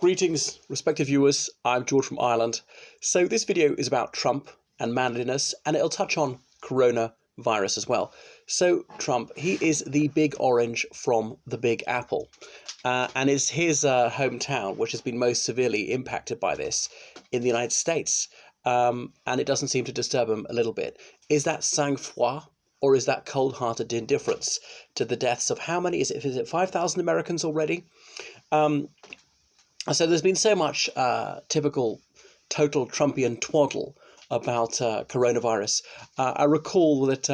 Greetings, respected viewers. I'm George from Ireland. So this video is about Trump and manliness, and it'll touch on coronavirus as well. So Trump, he is the big orange from the Big Apple, and it's his hometown which has been most severely impacted by this in the United States, and it doesn't seem to disturb him a little bit. Is that sang-froid? Or is that cold-hearted indifference to the deaths of how many? Is it 5,000 Americans already? So there's been so much typical total Trumpian twaddle about coronavirus. I recall that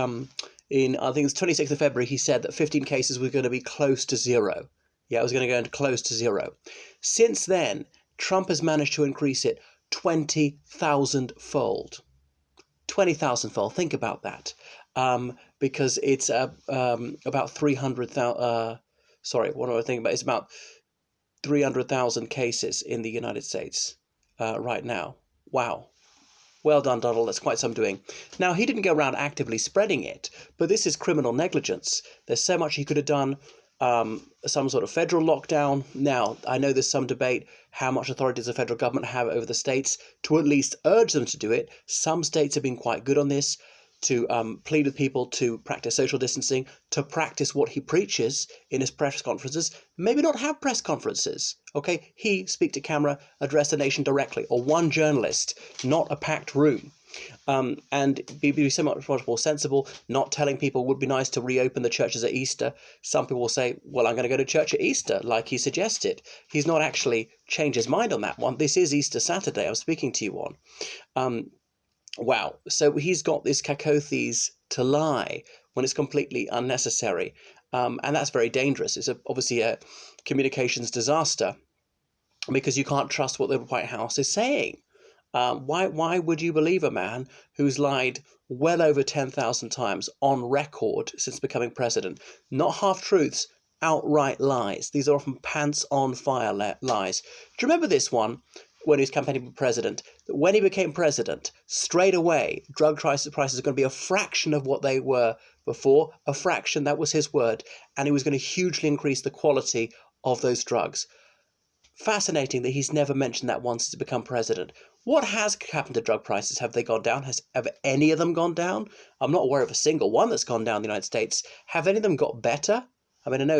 in, I think it's 26th of February, he said that 15 cases were going to be close to zero. Yeah, it was going to go into close to zero. Since then, Trump has managed to increase it 20,000-fold. 20,000-fold. Think about that. Because it's about 300,000. Sorry, what am I thinking about? It's about 300,000 cases in the United States right now. Wow. Well done, Donald. That's quite some doing. Now, he didn't go around actively spreading it, but this is criminal negligence. There's so much he could have done. Some sort of federal lockdown. Now, I know there's some debate how much authority does the federal government have over the states to at least urge them to do it. Some states have been quite good on this, to plead with people to practice social distancing, to practice what he preaches in his press conferences. Maybe not have press conferences, okay? He speak to camera, address the nation directly, or one journalist, not a packed room. And be so much more sensible, not telling people would be nice to reopen the churches at Easter. Some people will say, well, I'm going to go to church at Easter, like he suggested. He's not actually changed his mind on that one. This is Easter Saturday I'm speaking to you on. Wow. So he's got this cacothes to lie when it's completely unnecessary. And that's very dangerous. It's obviously a communications disaster because you can't trust what the White House is saying. Why would you believe a man who's lied well over 10,000 times on record since becoming president? Not half-truths, outright lies. These are often pants-on-fire lies. Do you remember this one? When he was campaigning for president, that when he became president, straight away, drug prices are going to be a fraction of what they were before, a fraction, that was his word, and he was going to hugely increase the quality of those drugs. Fascinating that he's never mentioned that once he's become president. What has happened to drug prices? Have they gone down? Have any of them gone down? I'm not aware of a single one that's gone down in the United States. Have any of them got better? I mean,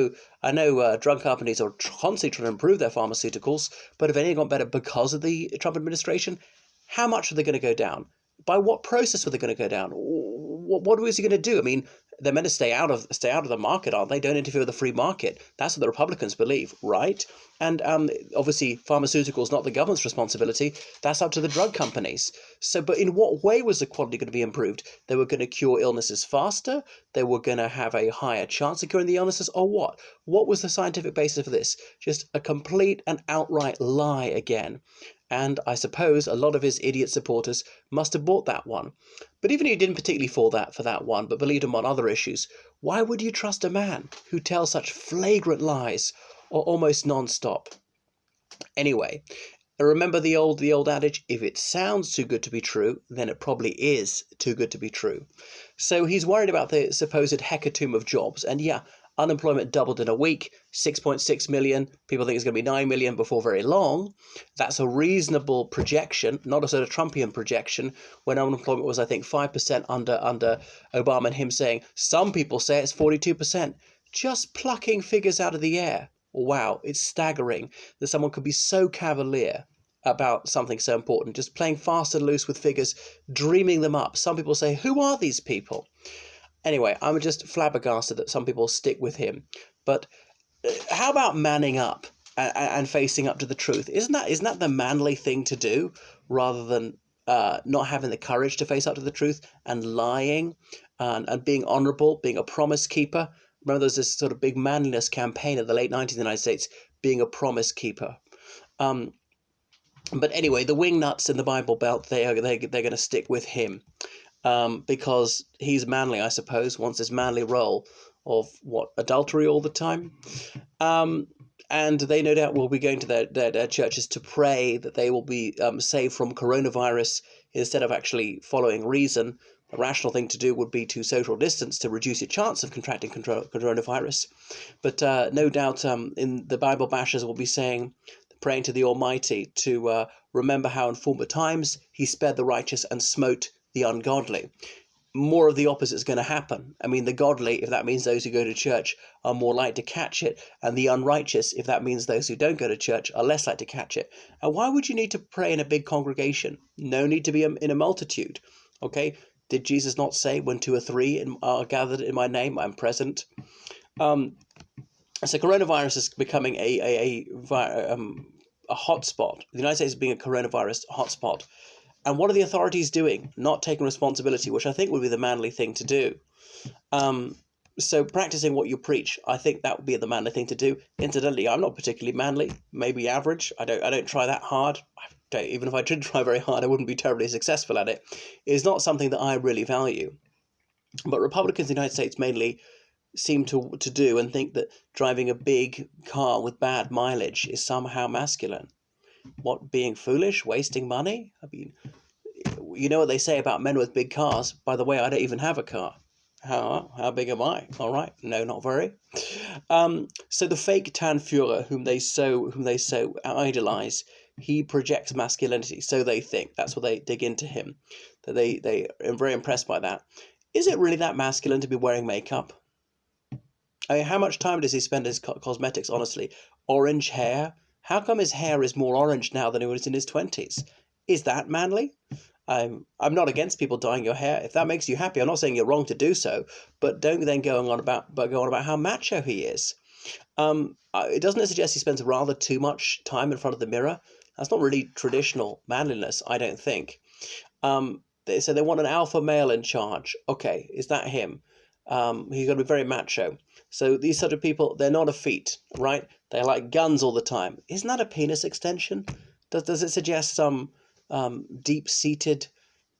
I know drug companies are constantly trying to improve their pharmaceuticals, but have any got better because of the Trump administration? How much are they going to go down? By what process are they going to go down? What is he going to do? I mean, they're meant to stay out of the market, aren't they? Don't interfere with the free market. That's what the Republicans believe, right? And obviously, pharmaceuticals not the government's responsibility. That's up to the drug companies. So, but in what way was the quality going to be improved? They were going to cure illnesses faster. They were going to have a higher chance of curing the illnesses, or what? What was the scientific basis for this? Just a complete and outright lie again. And I suppose a lot of his idiot supporters must have bought that one. But even if he didn't particularly fall for that one, but believed him on other issues, why would you trust a man who tells such flagrant lies or almost non-stop? Anyway, remember the old adage, if it sounds too good to be true, then it probably is too good to be true. So he's worried about the supposed hecatomb of jobs. And yeah, unemployment doubled in a week, 6.6 million. People think it's going to be 9 million before very long. That's a reasonable projection, not a sort of Trumpian projection, when unemployment was, I think, 5% under Obama, and him saying, some people say it's 42%. Just plucking figures out of the air. Wow, it's staggering that someone could be so cavalier about something so important, just playing fast and loose with figures, dreaming them up. Some people say, who are these people? Anyway, I'm just flabbergasted that some people stick with him. But how about manning up and facing up to the truth? Isn't that the manly thing to do, rather than not having the courage to face up to the truth and lying and being honourable, being a promise keeper? Remember, there's this sort of big manliness campaign in the late 90s in the United States, being a promise keeper. But anyway, the wingnuts in the Bible Belt, they're going to stick with him. Because he's manly, I suppose, wants this manly role of, adultery all the time. And they no doubt will be going to their churches to pray that they will be saved from coronavirus instead of actually following reason. A rational thing to do would be to social distance to reduce your chance of contracting coronavirus. But no doubt in the Bible bashers will be saying, praying to the Almighty to remember how in former times he spared the righteous and smote the ungodly. More of the opposite is going to happen. I mean, the godly, if that means those who go to church, are more likely to catch it, and the unrighteous, if that means those who don't go to church, are less likely to catch it. And why would you need to pray in a big congregation? No need to be in a multitude. Okay? Did Jesus not say, when two or three are gathered in my name, I'm present? So coronavirus is becoming a hotspot. The United States is being a coronavirus hotspot. And what are the authorities doing? Not taking responsibility, which I think would be the manly thing to do. So practicing what you preach, I think that would be the manly thing to do. Incidentally, I'm not particularly manly, maybe average. I don't try that hard. Even if I did try very hard, I wouldn't be terribly successful at it. It's not something that I really value. But Republicans in the United States mainly seem to do and think that driving a big car with bad mileage is somehow masculine. What, being foolish, wasting money? I mean, you know what they say about men with big cars. By the way, I don't even have a car. How big am I? All right, no, not very. So the fake Tannführer, whom they so idolize, he projects masculinity. So they think. That's what they dig into him. That they are very impressed by that. Is it really that masculine to be wearing makeup? I mean, how much time does he spend his cosmetics? Honestly, orange hair. How come his hair is more orange now than it was in his 20s? Is that manly? I'm not against people dyeing your hair. If that makes you happy, I'm not saying you're wrong to do so, but don't then go on about how macho he is. Doesn't it suggest he spends rather too much time in front of the mirror? That's not really traditional manliness, I don't think. So they want an alpha male in charge. Okay, is that him? He's going to be very macho. So these sort of people, they're not effete, right? They like guns all the time. Isn't that a penis extension? Does it suggest some deep-seated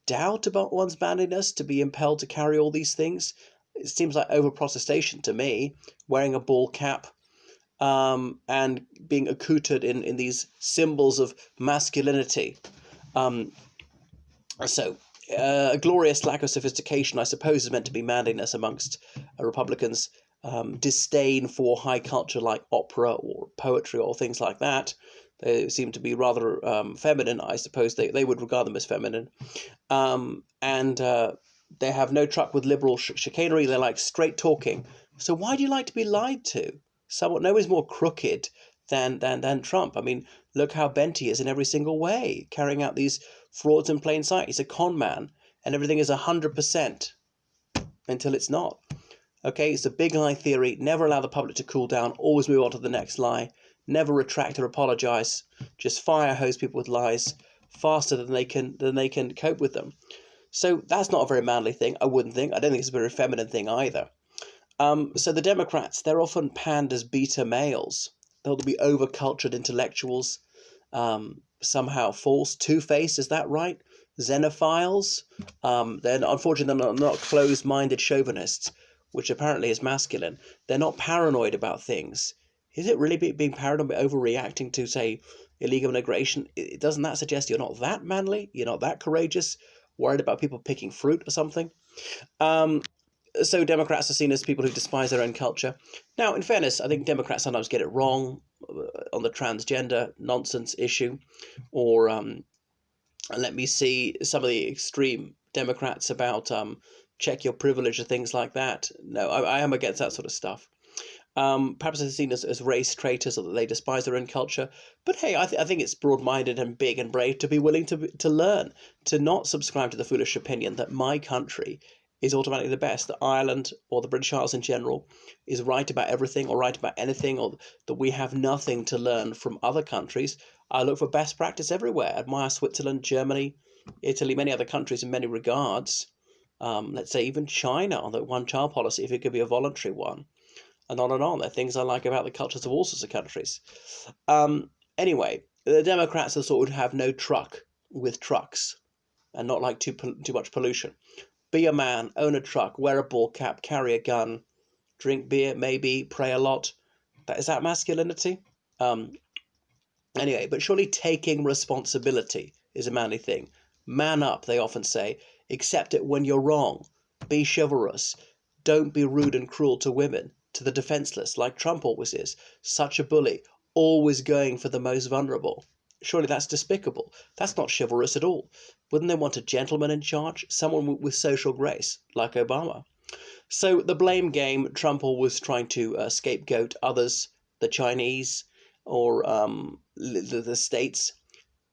doubt about one's manliness to be impelled to carry all these things? It seems like over-protestation to me, wearing a ball cap and being accoutred in these symbols of masculinity. A glorious lack of sophistication, I suppose, is meant to be manliness amongst Republicans. Disdain for high culture like opera or poetry or things like that. They seem to be rather feminine. I suppose they would regard them as feminine. And they have no truck with liberal chicanery. They like straight talking. So why do you like to be lied to? Nobody's more crooked than Trump. I mean, look how bent he is in every single way, carrying out these frauds in plain sight. He's a con man, and everything is 100% until it's not. Okay, it's a big lie theory. Never allow the public to cool down. Always move on to the next lie. Never retract or apologize. Just fire hose people with lies faster than they can cope with them. So that's not a very manly thing, I wouldn't think. I don't think it's a very feminine thing either. So the Democrats, they're often panned as beta males. They'll be over-cultured intellectuals, somehow false, two-faced, is that right? Xenophiles. Then unfortunately they're not closed-minded chauvinists, which apparently is masculine. They're not paranoid about things. Is it really being paranoid, overreacting to, say, illegal immigration? Doesn't that suggest you're not that manly? You're not that courageous? Worried about people picking fruit or something? So Democrats are seen as people who despise their own culture. Now, in fairness, I think Democrats sometimes get it wrong on the transgender nonsense issue, or let me see some of the extreme Democrats about check your privilege or things like that. No, I am against that sort of stuff. Perhaps they're seen as race traitors, or that they despise their own culture. But hey, I think it's broad-minded and big and brave to be willing to learn, to not subscribe to the foolish opinion that my country is automatically the best, that Ireland or the British Isles in general is right about everything or right about anything, or that we have nothing to learn from other countries. I look for best practice everywhere. Admire Switzerland, Germany, Italy, many other countries in many regards. Let's say even China on the one-child policy, if it could be a voluntary one. And on and on. There are things I like about the cultures of all sorts of countries. Anyway, the Democrats are sort of have no truck with trucks and not like too much pollution. Be a man, own a truck, wear a ball cap, carry a gun, drink beer, maybe, pray a lot. Is that masculinity? Anyway, but surely taking responsibility is a manly thing. Man up, they often say. Accept it when you're wrong. Be chivalrous. Don't be rude and cruel to women, to the defenseless, like Trump always is. Such a bully. always going for the most vulnerable. Surely that's despicable. That's not chivalrous at all. Wouldn't they want a gentleman in charge? Someone with social grace, like Obama? So the blame game, Trump always trying to scapegoat others, the Chinese or the states.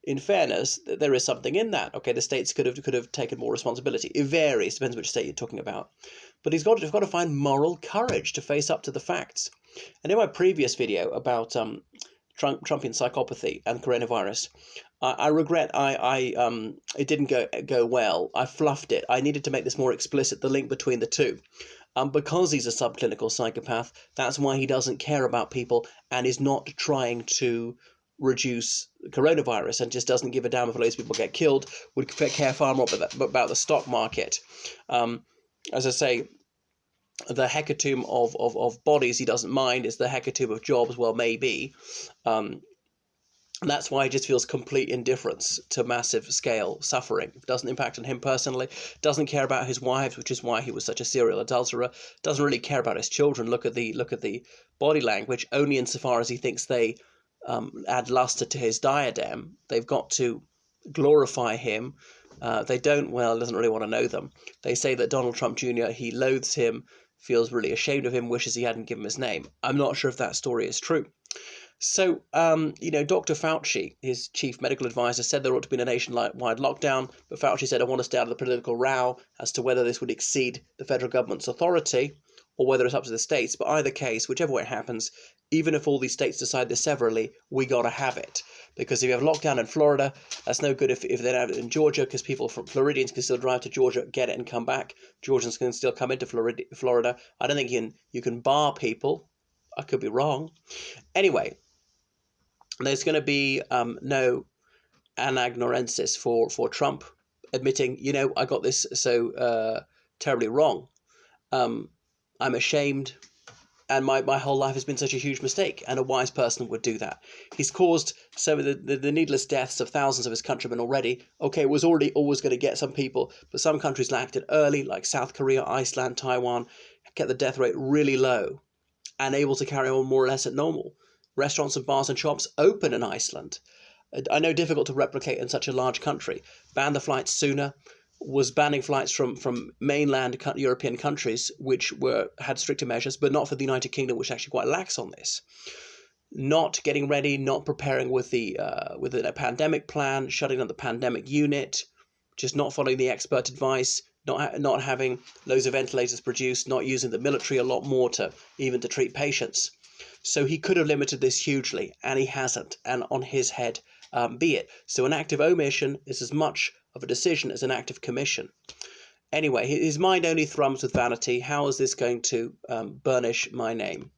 In fairness, there is something in that. Okay, the states could have taken more responsibility. It varies, depends which state you're talking about. But he's got to find moral courage to face up to the facts. And in my previous video about Trumpian psychopathy and coronavirus, I regret it didn't go well. I fluffed it. I needed to make this more explicit, the link between the two. Because he's a subclinical psychopath, that's why he doesn't care about people and is not trying to reduce coronavirus and just doesn't give a damn if loads of people get killed, would care far more about the stock market. As I say, the hecatomb of bodies he doesn't mind. Is the hecatomb of jobs? Well, maybe. That's why he just feels complete indifference to massive scale suffering. It doesn't impact on him personally, doesn't care about his wives, which is why he was such a serial adulterer, doesn't really care about his children. Look at the body language, only insofar as he thinks they add luster to his diadem. They've got to glorify him. They don't, well, doesn't really want to know them. They say that Donald Trump Jr., he loathes him, feels really ashamed of him, wishes he hadn't given him his name. I'm not sure if that story is true. So, Dr. Fauci, his chief medical advisor, said there ought to be a nationwide lockdown, but Fauci said, I want to stay out of the political row as to whether this would exceed the federal government's authority or whether it's up to the states. But either case, whichever way it happens, even if all these states decide this severally, we got to have it. Because if you have lockdown in Florida, that's no good if they don't have it in Georgia, because people from Floridians can still drive to Georgia, get it and come back. Georgians can still come into Florida. I don't think you can bar people. I could be wrong. Anyway, there's going to be no anagnorensis for Trump admitting, I got this so terribly wrong. I'm ashamed, and my whole life has been such a huge mistake, and a wise person would do that. He's caused some of the needless deaths of thousands of his countrymen already. Okay, it was already always going to get some people, but some countries lacked it early, like South Korea, Iceland, Taiwan, kept the death rate really low and able to carry on more or less at normal. Restaurants and bars and shops open in Iceland. I know difficult to replicate in such a large country. Ban the flights sooner, was banning flights from mainland European countries which had stricter measures, but not for the United Kingdom, which is actually quite lax on this. Not getting ready, not preparing with a pandemic plan, shutting down the pandemic unit, just not following the expert advice, not having loads of ventilators produced, not using the military a lot more to treat patients. So he could have limited this hugely, and he hasn't, and on his head be it. So an act of omission is as much of a decision as an act of commission. Anyway, his mind only thrums with vanity. How is this going to burnish my name?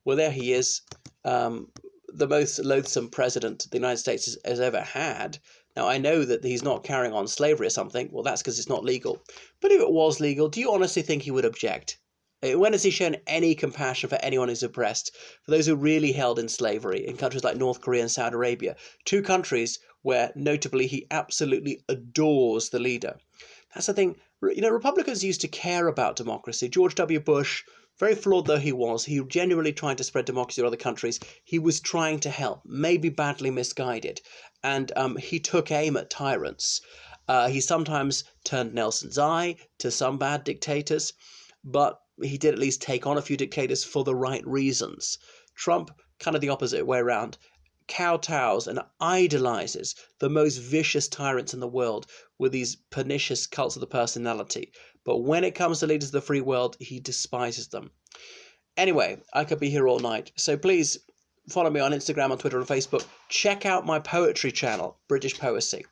Well, there he is, the most loathsome president the United States has ever had. Now, I know that he's not carrying on slavery or something. Well, that's because it's not legal. But if it was legal, do you honestly think he would object? When has he shown any compassion for anyone who's oppressed? For those who really held in slavery in countries like North Korea and Saudi Arabia, two countries where notably he absolutely adores the leader. That's the thing. Republicans used to care about democracy. George W. Bush, very flawed though he was, he genuinely tried to spread democracy to other countries. He was trying to help, maybe badly misguided, and he took aim at tyrants. He sometimes turned Nelson's eye to some bad dictators, but he did at least take on a few dictators for the right reasons. Trump, kind of the opposite way around, kowtows and idolizes the most vicious tyrants in the world with these pernicious cults of the personality. But when it comes to leaders of the free world, he despises them. Anyway, I could be here all night, so please follow me on Instagram, on Twitter, and Facebook. Check out my poetry channel, British Poesy.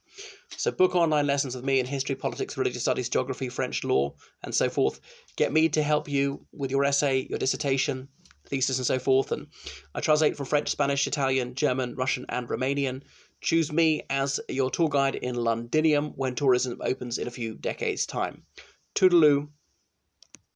So book online lessons with me in history, politics, religious studies, geography, French law, and so forth. Get me to help you with your essay, your dissertation, thesis, and so forth. And I translate from French, Spanish, Italian, German, Russian, and Romanian. Choose me as your tour guide in Londinium when tourism opens in a few decades' time. Toodaloo.